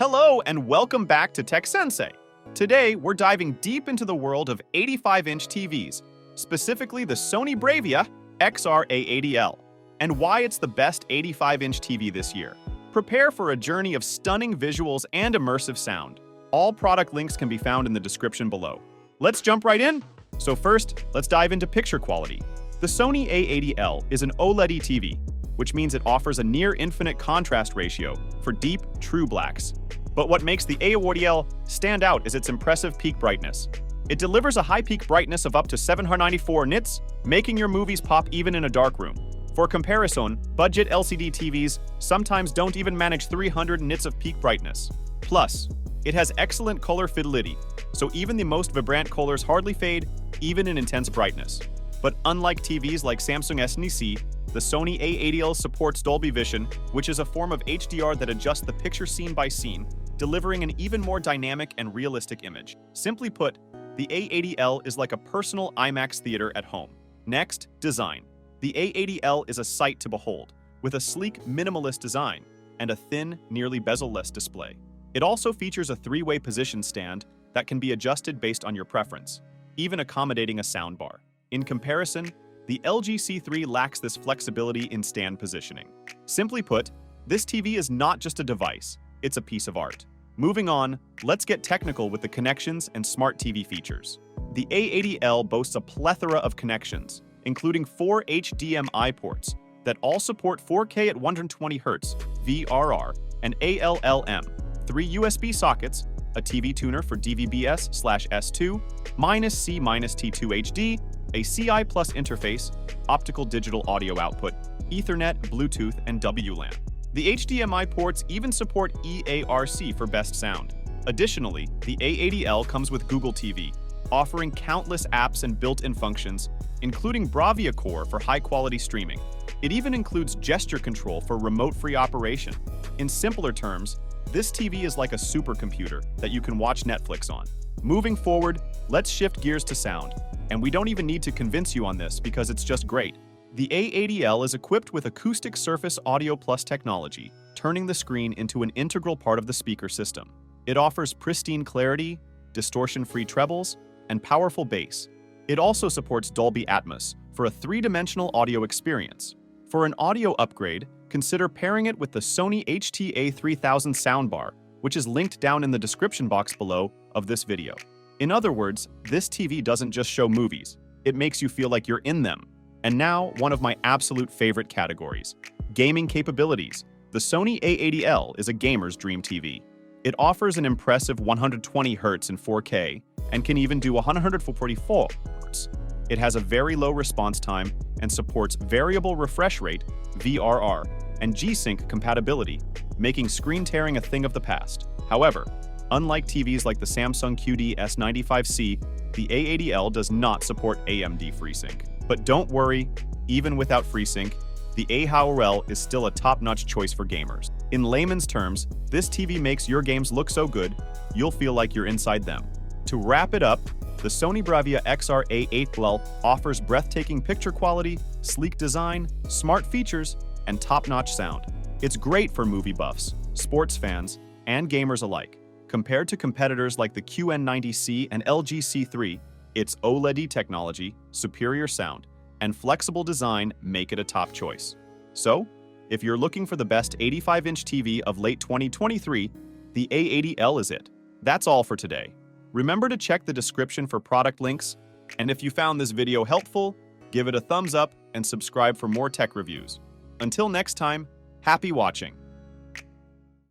Hello and welcome back to Tech Sensei. Today, we're diving deep into the world of 85-inch TVs, specifically the Sony BRAVIA XR A80L, and why it's the best 85-inch TV this year. Prepare for a journey of stunning visuals and immersive sound. All product links can be found in the description below. Let's jump right in. So first, let's dive into picture quality. The Sony A80L is an OLED TV, which means it offers a near-infinite contrast ratio for deep, true blacks. But what makes the A80L stand out is its impressive peak brightness. It delivers a high peak brightness of up to 794 nits, making your movies pop even in a dark room. For comparison, budget LCD TVs sometimes don't even manage 300 nits of peak brightness. Plus, it has excellent color fidelity, so even the most vibrant colors hardly fade, even in intense brightness. But unlike TVs like Samsung S&C, the Sony A80L supports Dolby Vision, which is a form of HDR that adjusts the picture scene by scene, delivering an even more dynamic and realistic image. Simply put, the A80L is like a personal IMAX theater at home. Next, design. The A80L is a sight to behold, with a sleek, minimalist design and a thin, nearly bezel-less display. It also features a three-way position stand that can be adjusted based on your preference, even accommodating a soundbar. In comparison, the LG C3 lacks this flexibility in stand positioning. Simply put, this TV is not just a device, it's a piece of art. Moving on, let's get technical with the connections and smart TV features. The A80L boasts a plethora of connections, including 4 HDMI ports that all support 4K at 120Hz, VRR, and ALLM, 3 USB sockets, a TV tuner for DVB-S/S2, -C-T2 HD, a CI Plus interface, optical digital audio output, Ethernet, Bluetooth, and WLAN. The HDMI ports even support EARC for best sound. Additionally, the A80L comes with Google TV, offering countless apps and built-in functions, including BRAVIA Core for high-quality streaming. It even includes gesture control for remote-free operation. In simpler terms, this TV is like a supercomputer that you can watch Netflix on. Moving forward, let's shift gears to sound. And we don't even need to convince you on this because it's just great. The A80L is equipped with Acoustic Surface Audio Plus technology, turning the screen into an integral part of the speaker system. It offers pristine clarity, distortion-free trebles, and powerful bass. It also supports Dolby Atmos for a three-dimensional audio experience. For an audio upgrade, consider pairing it with the Sony HTA3000 soundbar, which is linked down in the description box below of this video. In other words, this TV doesn't just show movies, it makes you feel like you're in them. And now, one of my absolute favorite categories, gaming capabilities. The Sony A80L is a gamer's dream TV. It offers an impressive 120Hz in 4K and can even do 144Hz. It has a very low response time and supports variable refresh rate, VRR, and G-Sync compatibility, making screen tearing a thing of the past. However, unlike TVs like the Samsung QD S95C, the A80L does not support AMD FreeSync. But don't worry, even without FreeSync, the A80L is still a top-notch choice for gamers. In layman's terms, this TV makes your games look so good, you'll feel like you're inside them. To wrap it up, the Sony BRAVIA XR A80L offers breathtaking picture quality, sleek design, smart features, and top-notch sound. It's great for movie buffs, sports fans, and gamers alike. Compared to competitors like the QN90C and LG C3, its OLED technology, superior sound, and flexible design make it a top choice. So, if you're looking for the best 85-inch TV of late 2023, the A80L is it. That's all for today. Remember to check the description for product links, and if you found this video helpful, give it a thumbs up and subscribe for more tech reviews. Until next time, happy watching!